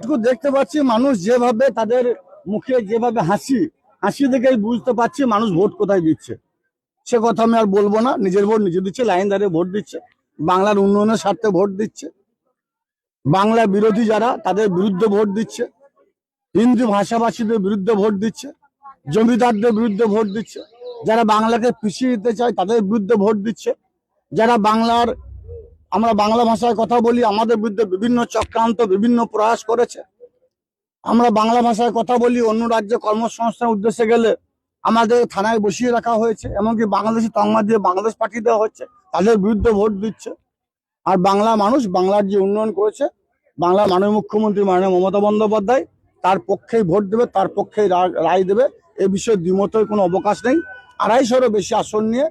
এটুকু দেখতে পাচ্ছি মানুষ যেভাবে তাদের মুখে যেভাবে হাসি হাসি দেখেই বুঝতে পারছি মানুষ ভোট কোথায় দিচ্ছে। সে কথা আমি আর বলবো না। নিজের ভোট নিজে দিচ্ছে, লাইন দাঁড়িয়ে ভোট দিচ্ছে, বাংলার উন্নয়নের স্বার্থে ভোট দিচ্ছে, বাংলা বিরোধী যারা তাদের বিরুদ্ধে ভোট দিচ্ছে, হিন্দি ভাষাভাষীদের বিরুদ্ধে ভোট দিচ্ছে, জমিদারদের বিরুদ্ধে ভোট দিচ্ছে, যারা বাংলাকে পিছিয়ে দিতে চায় তাদের বিরুদ্ধে ভোট দিচ্ছে, যারা আমরা বাংলা ভাষায় কথা বলি আমাদের বিরুদ্ধে বিভিন্ন চক্রান্ত বিভিন্ন প্রয়াস করেছে। আমরা বাংলা ভাষায় কথা বলি, অন্য রাজ্যে কর্মসংস্থানের উদ্দেশ্যে গেলে আমাদের থানায় বসিয়ে রাখা হয়েছে, এমনকি বাংলাদেশি তকমা দিয়ে বাংলাদেশ পাঠিয়ে দেওয়া হচ্ছে, তাদের বিরুদ্ধে ভোট দিচ্ছে। আর বাংলা মানুষ বাংলার যে উন্নয়ন করেছে, বাংলার মাননীয় মুখ্যমন্ত্রী মাননীয় মমতা বন্দ্যোপাধ্যায় তার পক্ষেই ভোট দেবে, তার পক্ষেই রায় দেবে। এ বিষয়ে দ্বিমতের কোনো অবকাশ নেই। 250-এরও বেশি আসন নিয়ে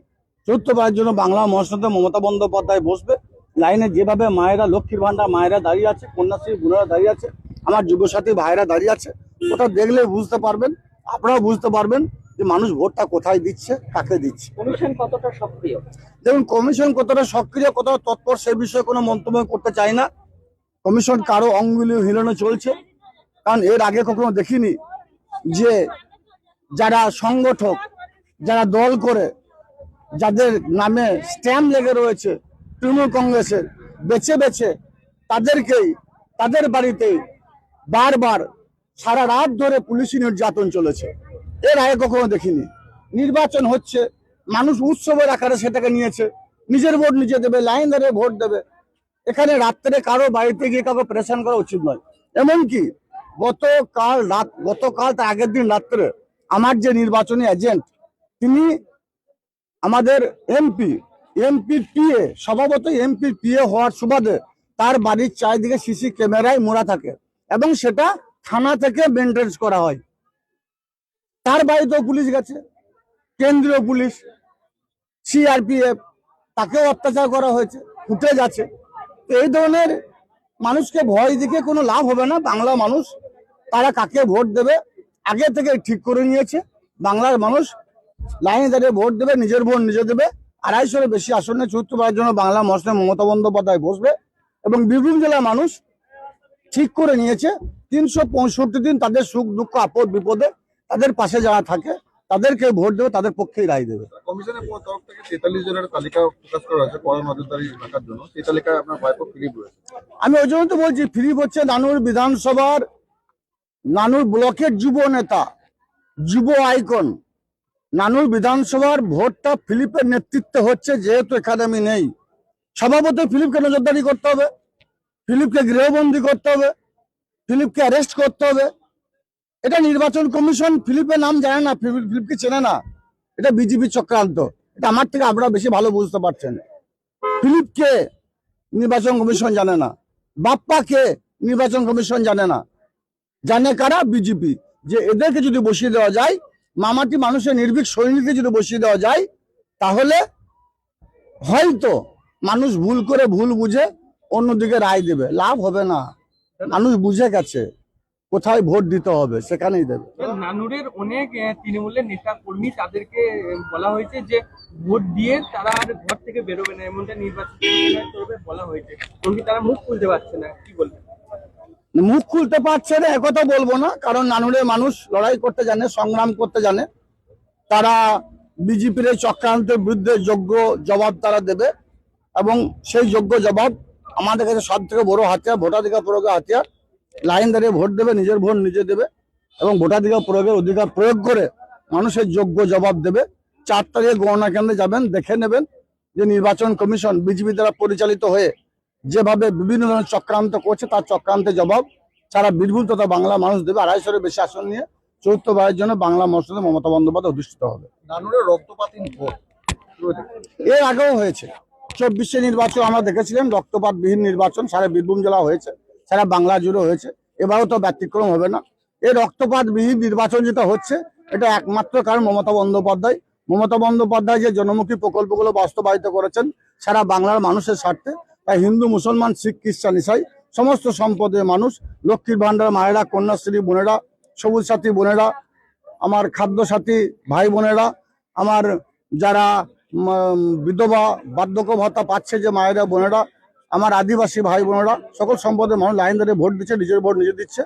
চতুর্থবারের জন্য বাংলা মহাসড়কে মমতা বন্দ্যোপাধ্যায় বসবে। লাইনে যেভাবে মায়েরা, লক্ষ্মীর ভান্ডার মায়েরা দাঁড়িয়ে আছে, কন্যাশ্রী বোনেরা দাঁড়িয়ে আছে, আমার যুবসাথী ভাইরা দাঁড়িয়ে আছে, ওটা দেখলে বুঝতে পারবেন, আপনারাও বুঝতে পারবেন যে মানুষ ভোটটা কোথায় দিচ্ছে, কাকে দিচ্ছে। কমিশন কতটা সক্রিয়? দেখুন, কমিশন কতটা সক্রিয় কতটা তৎপর সে বিষয়ে কোনো মন্তব্য করতে চাই না। কমিশন কারো অঙ্গুলি হিলানো চলছে, কারণ এর আগে কখনো দেখিনি যে যারা সংগঠক, যারা দল করে, যাদের নামে স্ট্যাম্প লেগে রয়েছে তৃণমূল কংগ্রেসের, বেছে বেছে তাদেরকেই তাদের বাড়িতেই বারবার সারা রাত ধরে পুলিশি নির্যাতন চলেছে। এর আগে কখনো দেখিনি। নির্বাচন হচ্ছে, মানুষ উৎসবের আকারে সেটাকে নিয়েছে, নিজের ভোট নিজে দেবে, লাইন ধরে ভোট দেবে। এখানে রাত্রে কারো বাড়িতে গিয়ে কাউকে প্রেশান করা উচিত নয়। এমনকি গতকাল তার আগের দিন রাত্রে আমার যে নির্বাচনী এজেন্ট, তিনি আমাদের এমপি পিএ, স্বভাবতই এমপি পিএ হওয়ার সুবাদে তার বাড়ির চারিদিকে সিসি ক্যামেরায় মোড়া থাকে এবং সেটা থানা থেকে মেনটেন করা হয়। তার বাড়িতেও পুলিশ গেছে, কেন্দ্রীয় পুলিশ, সিআরপিএফ, তাকেও অত্যাচার করা হয়েছে, ফুটেজ আছে। এই ধরনের মানুষকে ভয় দেখে কোনো লাভ হবে না। বাংলা মানুষ তারা কাকে ভোট দেবে আগে থেকে ঠিক করে নিয়েছে। বাংলার মানুষ লাইনে দাঁড়িয়ে ভোট দেবে, নিজের ভোট নিজে দেবে। 250-এর বেশি আসনে চতুর্থবারের জন্য বাংলা মহাসড়কে মমতা বন্দ্যোপাধ্যায় বসবে এবং বীরভূম জেলার মানুষ ঠিক করে নিয়েছে 365 দিন তাদের সুখ দুঃখ আপদ বিপদে তাদের পাশে যারা থাকে তাদেরকে ভোট দেবে, তাদের পক্ষেই রায় দেবে। কমিশনের তরফ থেকে 43 জনের তালিকা প্রকাশ করা হয়েছে কড়া নজরদারি রাখার জন্য। সেই তালিকায় আপনার ভাইপো ফিলিপ রয়েছে। আমি ওই জন্য তো বলছি, ফিলিপ হচ্ছে নানুর বিধানসভার, নানুর ব্লকের যুব নেতা, যুব আইকন। নানুর বিধানসভার ভোটটা ফিলিপের নেতৃত্বে হচ্ছে, যেহেতু একাডেমি নেই। স্বভাবতই ফিলিপকে নজরদারি করতে হবে, ফিলিপকে গৃহবন্দী করতে হবে, ফিলিপকে অ্যারেস্ট করতে হবে। এটা নির্বাচন কমিশন ফিলিপের নাম জানে না, ফিলিপকে চেনে না। এটা বিজেপি চক্রান্ত। এটা আমার থেকে আপনারা বেশি ভালো বুঝতে পারছেন। ফিলিপকে নির্বাচন কমিশন জানে না, বাপ্পাকে নির্বাচন কমিশন জানে না। জানে কারা? বিজেপি। যে এদেরকে যদি বসিয়ে দেওয়া যায়, মামাটি মানুষের নির্ভীক সৈনিককে যদি বসিয়ে দেওয়া যায়, তাহলে হয়তো মানুষ ভুল বুঝে অন্যদিকে রায় দেবে। লাভ হবে না। মানুষ বুঝে গেছে কোথায় ভোট দিতে হবে, সেখানেই দেবে। নানুরের অনেক তৃণমূলের নেতা কর্মী, তাদেরকে বলা হয়েছে যে ভোট দিয়ে তারা আর ঘর থেকে বেরোবে না, এমনটা নির্বাচন করবে বলা হয়েছে। এমনকি তারা মুখ খুলতে পারছে না, কি বলবেন? মুখ খুলতে পারছে না একথা বলবো না, কারণ নানুরের মানুষ লড়াই করতে জানে, সংগ্রাম করতে জানে। তারা বিজেপির এই চক্রান্তের বিরুদ্ধে যোগ্য জবাব তারা দেবে এবং সেই যোগ্য জবাব আমাদের কাছে সব থেকে বড় হাতিয়ার, ভোটাধিকার প্রয়োগের হাতিয়ার। লাইন দাঁড়িয়ে ভোট দেবে, নিজের ভোট নিজে দেবে এবং ভোটাধিকার প্রয়োগের অধিকার প্রয়োগ করে মানুষের যোগ্য জবাব দেবে। 4 তারিখে গণনা কেন্দ্রে যাবেন, দেখে নেবেন যে নির্বাচন কমিশন বিজেপি দ্বারা পরিচালিত হয়ে যেভাবে বিভিন্ন ধরনের চক্রান্ত করছে, তার চক্রান্তের জবাব সারা বীরভূম তথা বাংলা মানুষ দেবে। 250-এর বেশি আসন নিয়ে চতুর্থবারের জন্য বাংলা মহাসড়কে মমতা বন্দ্যোপাধ্যায় অধিষ্ঠিত হবে। নানুরের রক্তপাতহীন ভোট এর আগেও হয়েছে, 24-এ নির্বাচন আমরা দেখেছিলেন, রক্তপাতবিহীন নির্বাচন সারা বীরভূম জেলা হয়েছে, সারা বাংলা জুড়ে হয়েছে। এবারও তো ব্যতিক্রম হবে না। এই রক্তপাতবিহীন নির্বাচন যেটা হচ্ছে, এটা একমাত্র কারণ মমতা বন্দ্যোপাধ্যায়। মমতা বন্দ্যোপাধ্যায় যে জনমুখী প্রকল্পগুলো বাস্তবায়িত করেছেন সারা বাংলার মানুষের স্বার্থে, তাই হিন্দু মুসলমান শিখ খ্রিস্টান ইসাই সমস্ত সম্পদের মানুষ, লক্ষ্মীর ভান্ডার মায়েরা, কন্যাশ্রী বোনেরা, সবুজ সাথী বোনেরা, আমার খাদ্য সাথী ভাই বোনেরা, আমার যারা বিধবা বার্ধক্য ভাতা পাচ্ছে যে মায়েরা বোনেরা, আমার আদিবাসী ভাই বোনেরা সকল সম্প্রদায়ের মানুষ লাইন ধরে ভোট দিচ্ছে, নিজের ভোট নিজে দিচ্ছে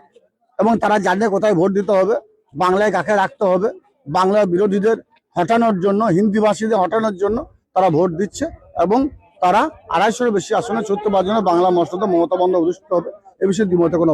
এবং তারা জানে কোথায় ভোট দিতে হবে, বাংলায় কাকে রাখতে হবে, বাংলার বিরোধীদের হটানোর জন্য, হিন্দিভাষীদের হটানোর জন্য তারা ভোট দিচ্ছে এবং তারা 250-এর বেশি আসনে 74 জন্য বাংলা মসনদে মমতা বন্দ্যোপাধ্যায় অধিষ্ঠিত হবে। এ বিষয়ে দ্বিমতে কোনো